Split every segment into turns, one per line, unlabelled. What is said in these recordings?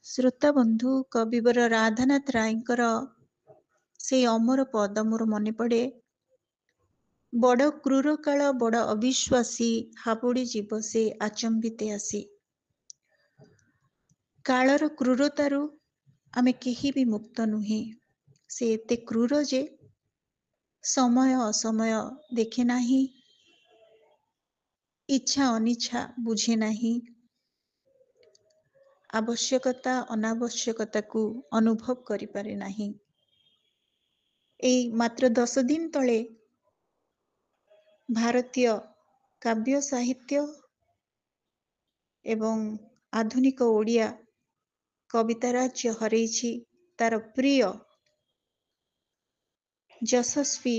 ଶ୍ରୋତା ବନ୍ଧୁ କବିବର ରାଧାନାଥ ରାୟଙ୍କର ସେଇ ଅମର ପଦ ମୋର ମନେ ପଡ଼େ। ବଡ଼ କ୍ରୂର କାଳ ବଡ଼ ଅବିଶ୍ୱାସୀ, ହାବୁଡ଼ି ଯିବ ସେ ଆଚମ୍ବିତେ ଆସି। କାଳର କ୍ରୂରତାରୁ ଆମେ କେହି ବି ମୁକ୍ତ ନୁହେଁ। ସେ ଏତେ କ୍ରୂର ଯେ ସମୟ ଅସମୟ ଦେଖେ ନାହିଁ, ଇଚ୍ଛା ଅନିଚ୍ଛା ବୁଝେ ନାହିଁ, ଆବଶ୍ୟକତା ଅନାବଶ୍ୟକତାକୁ ଅନୁଭବ କରିପାରେ ନାହିଁ। ଏଇ ମାତ୍ର 10 ଦିନ ତଳେ ଭାରତୀୟ କାବ୍ୟ ସାହିତ୍ୟ ଏବଂ ଆଧୁନିକ ଓଡ଼ିଆ କବିତା ରାଜ୍ୟ ହରେଇଛି ତାର ପ୍ରିୟ ଯଶସ୍ୱୀ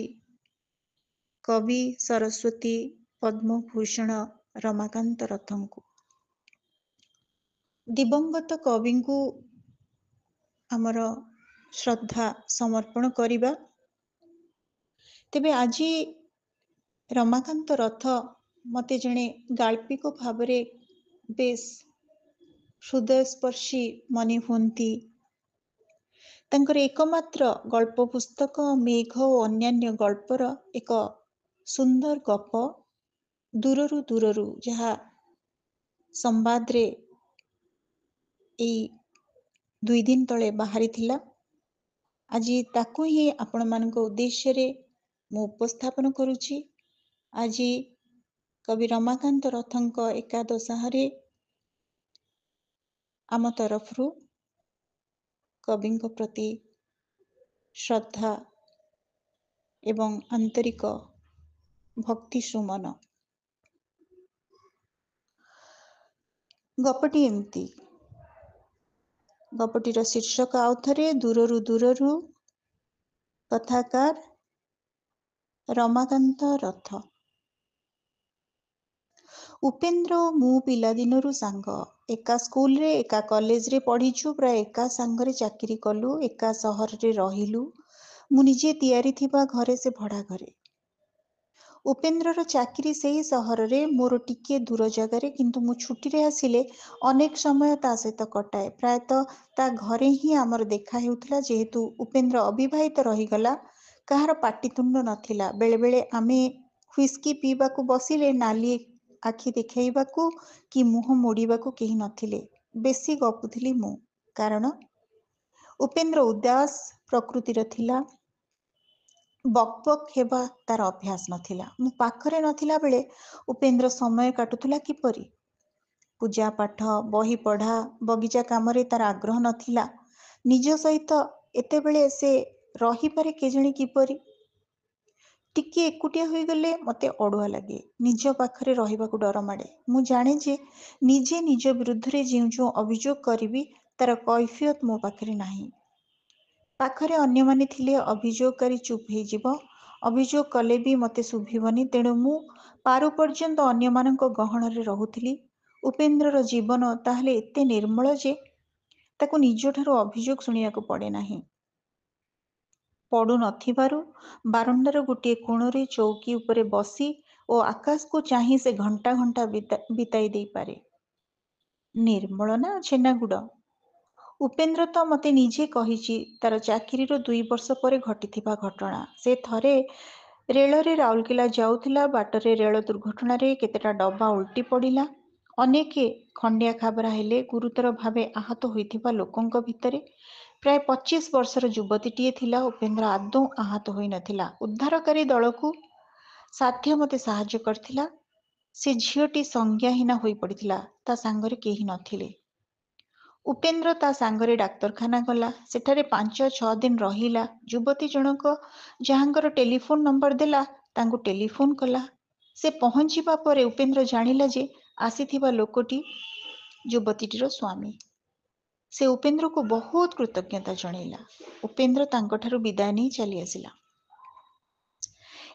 କବି ସରସ୍ୱତୀ ପଦ୍ମଭୂଷଣ ରମାକାନ୍ତ ରଥଙ୍କୁ। ଦିବଙ୍ଗତ କବିଙ୍କୁ ଆମର ଶ୍ରଦ୍ଧା ସମର୍ପଣ କରିବା। ତେବେ ଆଜି ରମାକାନ୍ତ ରଥ ମୋତେ ଜଣେ ଗାଳ୍ପିକ ଭାବରେ ବେଶ ହୃଦୟସ୍ପର୍ଶୀ ମନେ ହୁଅନ୍ତି। ତାଙ୍କର ଏକମାତ୍ର ଗଳ୍ପ ପୁସ୍ତକ ମେଘ ଓ ଅନ୍ୟାନ୍ୟ ଗଳ୍ପର ଏକ ସୁନ୍ଦର ଗପ ଦୂରରୁ ଦୂରରୁ, ଯାହା ସମ୍ବାଦରେ ଏଇ 2 ଦିନ ତଳେ ବାହାରିଥିଲା। ଆଜି ତାକୁ ହିଁ ଆପଣମାନଙ୍କ ଉଦ୍ଦେଶ୍ୟରେ ମୁଁ ଉପସ୍ଥାପନ କରୁଛି। ଆଜି କବି ରମାକାନ୍ତ ରଥଙ୍କ ଏକାଦଶାହରେ ଆମ ତରଫରୁ କବିଙ୍କ ପ୍ରତି ଶ୍ରଦ୍ଧା ଏବଂ ଆନ୍ତରିକ ଭକ୍ତି ସୁମନ। ଗପଟି ଏମିତି। ଗପଟିର ଶୀର୍ଷକ ଆଉଥରେ ଦୂରରୁ ଦୂରରୁ, କଥାକାର ରମାକାନ୍ତ ରଥ। ଉପେନ୍ଦ୍ର ଓ ମୁଁ ପିଲାଦିନରୁ ସାଙ୍ଗ। ଏକା ସ୍କୁଲରେ ଏକା କଲେଜରେ ପଢ଼ିଛୁ, ପ୍ରାୟ ଏକା ସାଙ୍ଗରେ ଚାକିରି କଲୁ, ଏକା ସହରରେ ରହିଲୁ। ମୁଁ ନିଜେ ତିଆରି ଥିବା ଘରେ, ସେ ଭଡ଼ା ଘରେ। ଉପେନ୍ଦ୍ରର ଚାକିରି ସେହି ସହରରେ, ମୋର ଟିକିଏ ଦୂର ଜାଗାରେ, କିନ୍ତୁ ମୁଁ ଛୁଟିରେ ଆସିଲେ ଅନେକ ସମୟ ତା ସହିତ କଟାଏ। ପ୍ରାୟତଃ ତା ଘରେ ହିଁ ଆମର ଦେଖା ହେଉଥିଲା। ଯେହେତୁ ଉପେନ୍ଦ୍ର ଅବିବାହିତ ରହିଗଲା, କାହାର ପାଟିତୁଣ୍ଡ ନଥିଲା। ବେଳେବେଳେ ଆମେ ହ୍ୱିସ୍କି ପିଇବାକୁ ବସିଲେ ନାଲି ଆଖି ଦେଖାଇବାକୁ କି ମୁହଁ ମୋଡ଼ିବାକୁ କେହି ନଥିଲେ। ବେଶୀ ଗପୁଥିଲି ମୁଁ, କାରଣ ଉପେନ୍ଦ୍ର ଉଦାସ ପ୍ରକୃତିର ଥିଲା। ବକ୍ ବକ୍ ହେବା ତାର ଅଭ୍ୟାସ ନଥିଲା। ମୁଁ ପାଖରେ ନଥିଲା ବେଳେ ଉପେନ୍ଦ୍ର ସମୟ କାଟୁଥିଲା କିପରି? ପୂଜା ପାଠ, ବହି ପଢ଼ା, ବଗିଚା କାମରେ ତାର ଆଗ୍ରହ ନଥିଲା। ନିଜ ସହିତ ଏତେବେଳେ ସେ ରହିପାରେ କେଜାଣି କିପରି? ଟିକିଏ ଏକୁଟିଆ ହୋଇଗଲେ ମୋତେ ଅଡ଼ୁଆ ଲାଗେ। ନିଜ ପାଖରେ ରହିବାକୁ ଡର ମାଡ଼େ। ମୁଁ ଜାଣେ ଯେ ନିଜେ ନିଜ ବିରୁଦ୍ଧରେ ଯେଉଁ ଯେଉଁ ଅଭିଯୋଗ କରିବି, ତାର କୈଫିୟତ ମୋ ପାଖରେ ନାହିଁ। ପାଖରେ ଅନ୍ୟମାନେ ଥିଲେ ଅଭିଯୋଗକାରୀ ଚୁପ୍ ହେଇଯିବ, ଅଭିଯୋଗ କଲେ ବି ମୋତେ ଶୁଭିବନି। ତେଣୁ ମୁଁ ପାରୁ ପର୍ଯ୍ୟନ୍ତ ଅନ୍ୟମାନଙ୍କ ଗହଣରେ ରହୁଥିଲି। ଉପେନ୍ଦ୍ରର ଜୀବନ ତାହେଲେ ଏତେ ନିର୍ମଳ ଯେ ତାକୁ ନିଜଠାରୁ ଅଭିଯୋଗ ଶୁଣିବାକୁ ପଡ଼େ ନାହିଁ। ପଡ଼ୁ ନଥିବାରୁ ବାରଣ୍ଡାର ଗୋଟିଏ କୋଣରେ ଚୌକି ଉପରେ ବସି ଓ ଆକାଶକୁ ଚାହିଁ ସେ ଘଣ୍ଟା ଘଣ୍ଟା ବିତାଇ ଦେଇପାରେ। ନିର୍ମଳ ନା ଛେନାଗୁଡ଼? ଉପେନ୍ଦ୍ର ତ ମୋତେ ନିଜେ କହିଛି ତାର ଚାକିରିର 2 ବର୍ଷ ପରେ ଘଟିଥିବା ଘଟଣା। ସେ ଥରେ ରେଳରେ ରାଉରକେଲା ଯାଉଥିଲା। ବାଟରେ ରେଳ ଦୁର୍ଘଟଣାରେ କେତେଟା ଡବା ଓଲଟି ପଡ଼ିଲା। ଅନେକେ ଖଣ୍ଡିଆ ଖାବରା ହେଲେ। ଗୁରୁତର ଭାବେ ଆହତ ହୋଇଥିବା ଲୋକଙ୍କ ଭିତରେ ପ୍ରାୟ 25 ବର୍ଷର ଯୁବତୀଟିଏ ଥିଲା। ଉପେନ୍ଦ୍ର ଆଦୌ ଆହତ ହୋଇନଥିଲା। ଉଦ୍ଧାରକାରୀ ଦଳକୁ ସାଧ୍ୟ ମତେ ସାହାଯ୍ୟ କରିଥିଲା। ସେ ଝିଅଟି ସଂଜ୍ଞାହୀନ ହୋଇପଡ଼ିଥିଲା। ତା ସାଙ୍ଗରେ କେହି ନଥିଲେ। ଉପେନ୍ଦ୍ର ତା ସାଙ୍ଗରେ ଡାକ୍ତରଖାନା ଗଲା। ସେଠାରେ 5-6 ଦିନ ରହିଲା। ଯୁବତୀ ଜଣକ ଯାହାଙ୍କର ଟେଲିଫୋନ ନମ୍ବର ଦେଲା, ତାଙ୍କୁ ଟେଲିଫୋନ କଲା। ସେ ପହଞ୍ଚିବା ପରେ ଉପେନ୍ଦ୍ର ଜାଣିଲା ଯେ ଆସିଥିବା ଲୋକଟି ଯୁବତୀଟିର ସ୍ୱାମୀ। ସେ ଉପେନ୍ଦ୍ରକୁ ବହୁତ କୃତଜ୍ଞତା ଜଣାଇଲା। ଉପେନ୍ଦ୍ର ତାଙ୍କଠାରୁ ବିଦାୟ ନେଇ ଚାଲି ଆସିଲା।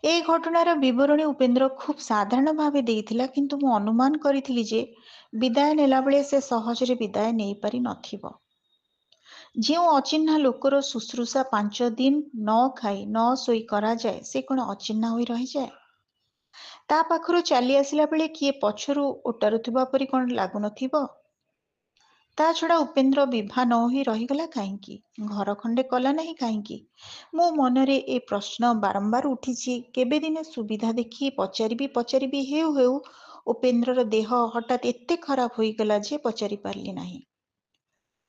ଏ ଘଟଣାର ବିବରଣୀ ଉପେନ୍ଦ୍ର ଖୁବ୍ ସାଧାରଣ ଭାବେ ଦେଇଥିଲା, କିନ୍ତୁ ମୁଁ ଅନୁମାନ କରିଥିଲି ଯେ ବିଦାୟ ନେଲାବେଳେ ସେ ସହଜରେ ବିଦାୟ ନେଇପାରି ନଥିବ। ଯେଉଁ ଅଚିହ୍ନା ଲୋକର ଶୁଶ୍ରୂଷା 5 ଦିନ ନ ଖାଇ ନ ଶୋଇ କରାଯାଏ, ସେ କ'ଣ ଅଚିହ୍ନା ହୋଇ ରହିଯାଏ? ତା ପାଖରୁ ଚାଲି ଆସିଲା ବେଳେ କିଏ ପଛରୁ ଓଟାରୁଥିବା ପରି କ'ଣ ଲାଗୁନଥିବ? ତା ଛଡ଼ା ଉପେନ୍ଦ୍ର ବିଭା ନ ହୋଇ ରହିଗଲା କାହିଁକି? ଘର ଖଣ୍ଡେ କଲା ନାହିଁ କାହିଁକି? ମୋ ମନରେ ଏ ପ୍ରଶ୍ନ ବାରମ୍ବାର ଉଠିଛି। କେବେ ଦିନେ ସୁବିଧା ଦେଖି ପଚାରିବି ହେଉ ହେଉ ଉପେନ୍ଦ୍ରର ଦେହ ହଠାତ୍ ଏତେ ଖରାପ ହୋଇଗଲା ଯେ ପଚାରି ପାରିଲି ନାହିଁ।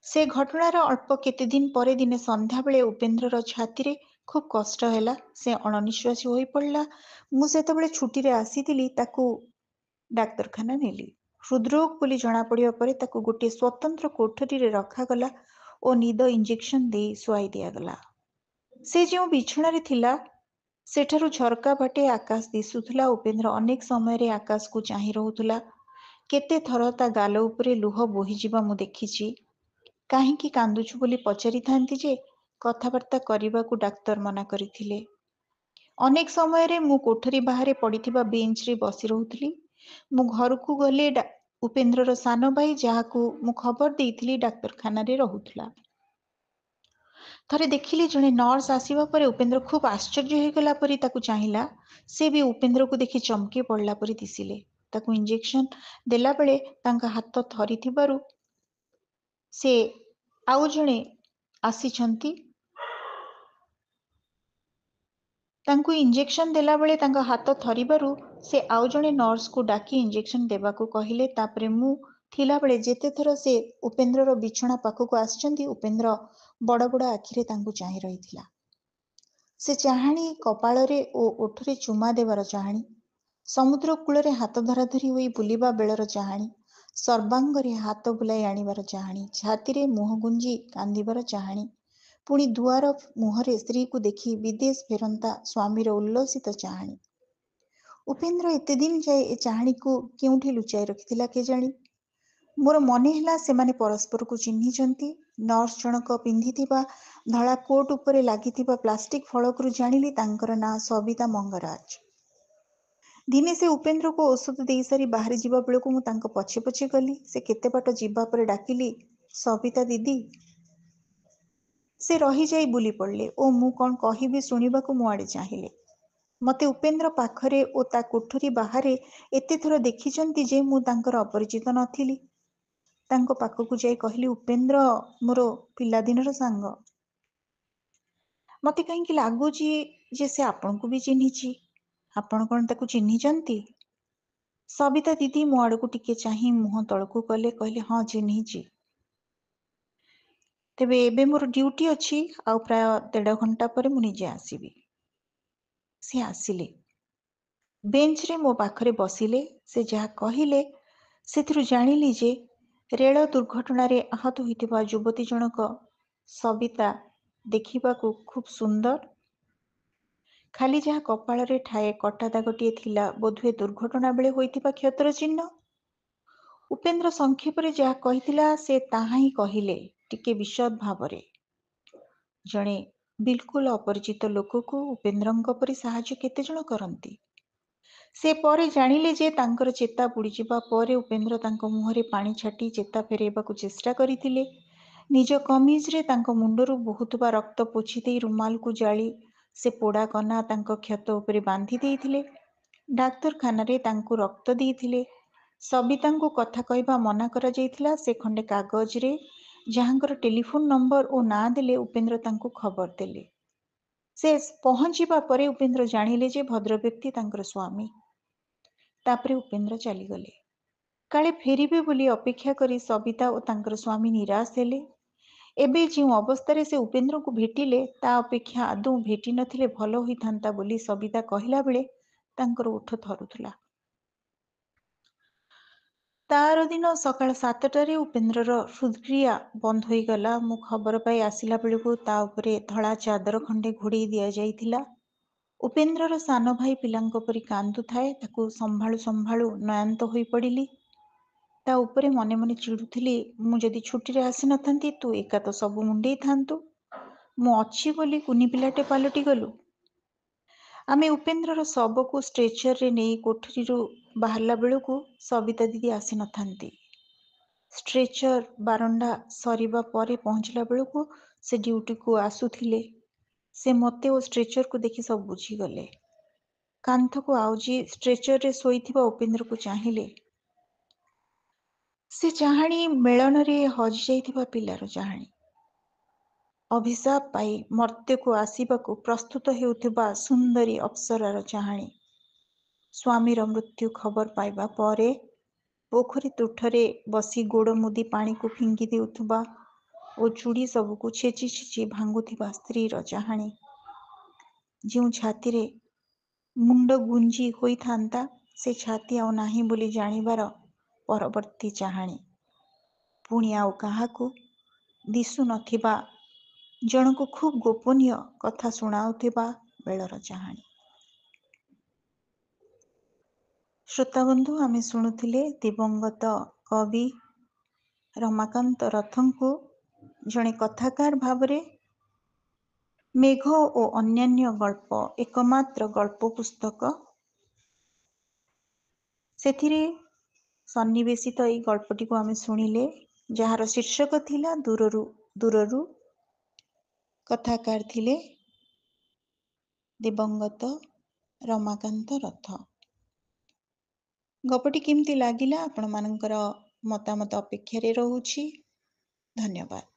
ସେ ଘଟଣାର ଅଳ୍ପ କେତେ ଦିନ ପରେ ଦିନେ ସନ୍ଧ୍ୟାବେଳେ ଉପେନ୍ଦ୍ରର ଛାତିରେ ଖୁବ୍ କଷ୍ଟ ହେଲା। ସେ ଅଣନିଶ୍ୱାସୀ ହୋଇ ପଡ଼ିଲା। ମୁଁ ସେତେବେଳେ ଛୁଟିରେ ଆସିଥିଲି। ତାକୁ ଡାକ୍ତରଖାନା ନେଲି। ହୃଦରୋଗ ବୋଲି ଜଣାପଡ଼ିବା ପରେ ତାକୁ ଗୋଟିଏ ସ୍ୱତନ୍ତ୍ର କୋଠରୀରେ ରଖାଗଲା ଓ ନିଦ ଇଞ୍ଜେକ୍ସନ ଦେଇ ଶୁଆଇ ଦିଆଗଲା। ସେ ଯେଉଁ ବିଛଣାରେ ଥିଲା ସେଠାରୁ ଝରକା ବାଟେ ଆକାଶ ଦିଶୁଥିଲା। ଉପେନ୍ଦ୍ର ଅନେକ ସମୟରେ ଆକାଶକୁ ଚାହିଁ ରହୁଥିଲା। କେତେ ଥର ତା ଗାଲ ଉପରେ ଲୁହ ବୋହିଯିବା ମୁଁ ଦେଖିଛି। କାହିଁକି କାନ୍ଦୁଛୁ ବୋଲି ପଚାରିଥାନ୍ତି ଯେ କଥାବାର୍ତ୍ତା କରିବାକୁ ଡାକ୍ତର ମନା କରିଥିଲେ। ଅନେକ ସମୟରେ ମୁଁ କୋଠରୀ ବାହାରେ ପଡ଼ିଥିବା ବେଞ୍ଚରେ ବସି ରହୁଥିଲି। ମୁଁ ଘରକୁ ଗଲେ ଉପେନ୍ଦ୍ରର ସାନ ଭାଇ, ଯାହାକୁ ମୁଁ ଖବର ଦେଇଥିଲି, ଡାକ୍ତରଖାନାରେ ରହୁଥିଲା। ଥରେ ଦେଖିଲି ଜଣେ ନର୍ସ ଆସିବା ପରେ ଉପେନ୍ଦ୍ର ଖୁବ୍ ଆଶ୍ଚର୍ଯ୍ୟ ହୋଇଗଲା ପରି ତାକୁ ଚାହିଁଲା। ସେ ବି ଉପେନ୍ଦ୍ରକୁ ଦେଖି ଚମକି ପଡ଼ିଲା ପରି ଦିଶିଲେ। ତାକୁ ଇଞ୍ଜେକ୍ସନ ଦେଲାବେଳେ ତାଙ୍କ ହାତ ଥରିଥିବାରୁ ସେ ଆଉ ଜଣେ ଆସିଛନ୍ତି ତାଙ୍କୁ ଇଞ୍ଜେକ୍ସନ ଦେଲାବେଳେ ତାଙ୍କ ହାତ ଥରିବାରୁ ସେ ଆଉ ଜଣେ ନର୍ସକୁ ଡାକି ଇଞ୍ଜେକ୍ସନ ଦେବାକୁ କହିଲେ। ତାପରେ ମୁଁ ଥିଲାବେଳେ ଯେତେଥର ସେ ଉପେନ୍ଦ୍ରର ବିଛଣା ପାଖକୁ ଆସିଛନ୍ତି, ଉପେନ୍ଦ୍ର ବଡ଼ ବଡ଼ ଆଖିରେ ତାଙ୍କୁ ଚାହିଁ ରହିଥିଲା। ସେ ଚାହାଣୀ କପାଳରେ ଓ ଓଠରେ ଚୁମା ଦେବାର ଚାହାଣୀ, ସମୁଦ୍ର କୂଳରେ ହାତ ଧରାଧରି ହୋଇ ବୁଲିବା ବେଳର ଚାହାଣୀ, ସର୍ବାଙ୍ଗରେ ହାତ ବୁଲାଇ ଆଣିବାର ଚାହାଣୀ, ଛାତିରେ ମୁହଁ ଗୁଞ୍ଜି କାନ୍ଦିବାର ଚାହାଣୀ, ପୁଣି ଦୁଆର ମୁହଁରେ ସ୍ତ୍ରୀକୁ ଦେଖି ବିଦେଶ ଫେରନ୍ତା ସ୍ୱାମୀର ଉଲ୍ଲସିତ ଚାହାଣୀ। ଉପେନ୍ଦ୍ର ଏତେ ଦିନ ଯାଏ ଏ ଚାହାଣୀକୁ କେଉଁଠି ଲୁଚାଇ ରଖିଥିଲା କେଜାଣି? ମୋର ମନେ ହେଲା ସେମାନେ ପରସ୍ପରକୁ ଚିହ୍ନିଛନ୍ତି। ନର୍ସ ଜଣକ ପିନ୍ଧିଥିବା ଧଳା କୋଟ୍ ଉପରେ ଲାଗିଥିବା ପ୍ଲାଷ୍ଟିକ ଫଳକରୁ ଜାଣିଲି ତାଙ୍କର ନାଁ ସବିତା ମଙ୍ଗରାଜ। ଦିନେ ସେ ଉପେନ୍ଦ୍ରକୁ ଔଷଧ ଦେଇସାରି ବାହାରି ଯିବା ବେଳକୁ ମୁଁ ତାଙ୍କ ପଛେ ପଛେ ଗଲି। ସେ କେତେ ବାଟ ଯିବା ପରେ ଡାକିଲି, ସବିତା ଦିଦି। ସେ ରହିଯାଇ ବୁଲି ପଡ଼ିଲେ ଓ ମୁଁ କ'ଣ କହିବି ଶୁଣିବାକୁ ମୋ ଆଡ଼େ ଚାହିଁଲେ। ମୋତେ ଉପେନ୍ଦ୍ର ପାଖରେ ଓ ତା କୋଠରୀ ବାହାରେ ଏତେଥର ଦେଖିଛନ୍ତି ଯେ ମୁଁ ତାଙ୍କର ଅପରିଚିତ ନଥିଲି। ତାଙ୍କ ପାଖକୁ ଯାଇ କହିଲି, ଉପେନ୍ଦ୍ର ମୋର ପିଲାଦିନର ସାଙ୍ଗ। ମୋତେ କାହିଁକି ଲାଗୁଛି ଯେ ସେ ଆପଣଙ୍କୁ ବି ଚିହ୍ନିଛି। ଆପଣ କ'ଣ ତାକୁ ଚିହ୍ନିଛନ୍ତି? ସବିତା ଦିଦି ମୋ ଆଡ଼କୁ ଟିକେ ଚାହିଁ ମୁହଁ ତଳକୁ କଲେ, କହିଲେ, ହଁ ଚିହ୍ନିଛି। ତେବେ ଏବେ ମୋର ଡ୍ୟୁଟି ଅଛି, ଆଉ ପ୍ରାୟ 1.5 ଘଣ୍ଟା ପରେ ମୁଁ ନିଜେ ଆସିବି। ସେ ଆସିଲେ, ବେଞ୍ଚରେ ମୋ ପାଖରେ ବସିଲେ। ସେ ଯାହା କହିଲେ ସେଥିରୁ ଜାଣିଲି ଯେ ରେଳ ଦୁର୍ଘଟଣାରେ ଆହତ ହୋଇଥିବା ଯୁବତୀ ଜଣକ ସବିତା ଦେଖିବାକୁ ଖୁବ୍ ସୁନ୍ଦର। ଖାଲି ଯାହା କପାଳରେ ଠାଏ କଟା ଦାଗଟିଏ ଥିଲା, ବୋଧହୁଏ ଦୁର୍ଘଟଣା ବେଳେ ହୋଇଥିବା କ୍ଷତର ଚିହ୍ନ। ଉପେନ୍ଦ୍ର ସଂକ୍ଷେପରେ ଯାହା କହିଥିଲା ସେ ତାହା ହିଁ କହିଲେ, ଟିକେ ବିଶଦ ଭାବରେ। ଜଣେ ବିଲକୁଲ ଅପରିଚିତ ଲୋକକୁ ଉପେନ୍ଦ୍ରଙ୍କ ପରି ସାହାଯ୍ୟ କେତେ ଜଣ କରନ୍ତି? ସେ ପରେ ଜାଣିଲେ ଯେ ତାଙ୍କର ଚେତା ବୁଡ଼ିଯିବା ପରେ ଉପେନ୍ଦ୍ର ତାଙ୍କ ମୁହଁରେ ପାଣି ଛାଟି ଚେତା ଫେରାଇବାକୁ ଚେଷ୍ଟା କରିଥିଲେ। ନିଜ କମିଜରେ ତାଙ୍କ ମୁଣ୍ଡରୁ ବହୁଥିବା ରକ୍ତ ପୋଛି ଦେଇ ରୁମାଲକୁ ଜାଳି ସେ ପୋଡ଼ା କନା ତାଙ୍କ କ୍ଷତ ଉପରେ ବାନ୍ଧି ଦେଇଥିଲେ। ଡାକ୍ତରଖାନାରେ ତାଙ୍କୁ ରକ୍ତ ଦେଇଥିଲେ। ସବିତାଙ୍କୁ କଥା କହିବା ମନା କରାଯାଇଥିଲା। ସେ ଖଣ୍ଡେ କାଗଜରେ ଯାହାଙ୍କର ଟେଲିଫୋନ ନମ୍ବର ଓ ନାଁ ଦେଲେ ଉପେନ୍ଦ୍ର ତାଙ୍କୁ ଖବର ଦେଲେ। ସେ ପହଞ୍ଚିବା ପରେ ଉପେନ୍ଦ୍ର ଜାଣିଲେ ଯେ ଭଦ୍ରବ୍ୟକ୍ତି ତାଙ୍କର ସ୍ୱାମୀ। ତାପରେ ଉପେନ୍ଦ୍ର ଚାଲିଗଲେ। କାଳେ ଫେରିବେ ବୋଲି ଅପେକ୍ଷା କରି ସବିତା ଓ ତାଙ୍କର ସ୍ୱାମୀ ନିରାଶ ହେଲେ। ଏବେ ଯେଉଁ ଅବସ୍ଥାରେ ସେ ଉପେନ୍ଦ୍ରଙ୍କୁ ଭେଟିଲେ ତା ଅପେକ୍ଷା ଆଦୌ ଭେଟି ନଥିଲେ ଭଲ ହୋଇଥାନ୍ତା ବୋଲି ସବିତା କହିଲା ବେଳେ ତାଙ୍କର ଓଠ ଥରୁଥିଲା। ତାର ଦିନ ସକାଳ 7ଟାରେ ଉପେନ୍ଦ୍ରର ହୃଦକ୍ରିୟା ବନ୍ଦ ହୋଇଗଲା। ମୁଁ ଖବର ପାଇ ଆସିଲା ବେଳକୁ ତା ଉପରେ ଧଳା ଚାଦର ଖଣ୍ଡେ ଘୋଡ଼େଇ ଦିଆଯାଇଥିଲା। ଉପେନ୍ଦ୍ରର ସାନ ଭାଇ ପିଲାଙ୍କ ପରି କାନ୍ଦୁଥାଏ। ତାକୁ ସମ୍ଭାଳୁ ସମ୍ଭାଳୁ ନୟାନ୍ତ ହୋଇ ପଡ଼ିଲି। ତା ଉପରେ ମନେ ମନେ ଚିଡ଼ୁଥିଲି, ମୁଁ ଯଦି ଛୁଟିରେ ଆସିନଥାନ୍ତି ତୁ ଏକା ତ ସବୁ ମୁଣ୍ଡେଇଥାନ୍ତୁ। ମୁଁ ଅଛି ବୋଲି କୁନି ପିଲାଟେ ପାଲଟି ଗଲୁ। ଆମେ ଉପେନ୍ଦ୍ରର ଶବକୁ ଷ୍ଟ୍ରେଚରରେ ନେଇ କୋଠରୀରୁ ବାହାରିଲା ବେଳକୁ ସବିତା ଦିଦି ଆସିନଥାନ୍ତି। ଷ୍ଟ୍ରେଚର ବାରଣ୍ଡା ସରିବା ପରେ ପହଞ୍ଚିଲା ବେଳକୁ ସେ ଡ୍ୟୁଟିକୁ ଆସୁଥିଲେ। ସେ ମୋତେ ଓ ଷ୍ଟ୍ରେଚରକୁ ଦେଖି ସବୁ ବୁଝିଗଲେ। କାନ୍ଥକୁ ଆଉଜି ଷ୍ଟ୍ରେଚରରେ ଶୋଇଥିବା ଉପେନ୍ଦ୍ରକୁ ଚାହିଁଲେ। ସେ ଚାହାଣୀ ମେଳନରେ ହଜି ଯାଇଥିବା ପିଲାର ଚାହାଣୀ। ଅଭିଶାପ ପାଇ ମର୍ତ୍ତ୍ୟକୁ ଆସିବାକୁ ପ୍ରସ୍ତୁତ ହେଉଥିବା ସୁନ୍ଦରୀ ଅପ୍ସରାର ଚାହାଣୀ। ସ୍ୱାମୀର ମୃତ୍ୟୁ ଖବର ପାଇବା ପରେ ପୋଖରୀ ତୁଠରେ ବସି ଗୋଡ଼ ମୁଦି ପାଣିକୁ ଫିଙ୍ଗି ଦେଉଥିବା ଓ ଚୁଡ଼ି ସବୁକୁ ଛେଚି ଛେଚି ଭାଙ୍ଗୁଥିବା ସ୍ତ୍ରୀର ଚାହାଣୀ। ଯେଉଁ ଛାତିରେ ମୁଣ୍ଡ ଗୁଞ୍ଜି ହୋଇଥାନ୍ତା, ସେ ଛାତି ଆଉ ନାହିଁ ବୋଲି ଜାଣିବାର ପରବର୍ତ୍ତୀ ଚାହାଣୀ। ପୁଣି ଆଉ କାହାକୁ ଦିଶୁ ନଥିବା ଜଣକୁ ଖୁବ୍ ଗୋପନୀୟ କଥା ଶୁଣାଉଥିବା ବେଳର ଚାହାଣୀ। ଶ୍ରୋତାବନ୍ଧୁ, ଆମେ ଶୁଣୁଥିଲେ ଦିବଙ୍ଗତ କବି ରମାକାନ୍ତ ରଥଙ୍କୁ ଜଣେ କଥାକାର ଭାବରେ ମେଘ ଓ ଅନ୍ୟାନ୍ୟ ଗଳ୍ପ ଏକମାତ୍ର ଗଳ୍ପ ପୁସ୍ତକ, ସେଥିରେ ସନ୍ନିବେଶିତ ଏହି ଗଳ୍ପଟିକୁ ଆମେ ଶୁଣିଲେ, ଯାହାର ଶୀର୍ଷକ ଥିଲା ଦୂରରୁ ଦୂରରୁ। କଥାକାର ଥିଲେ ଦିବଙ୍ଗତ ରମାକାନ୍ତ ରଥ। ଗପଟି କେମିତି ଲାଗିଲା ଆପଣମାନଙ୍କର ମତାମତ ଅପେକ୍ଷାରେ ରହୁଛି। ଧନ୍ୟବାଦ।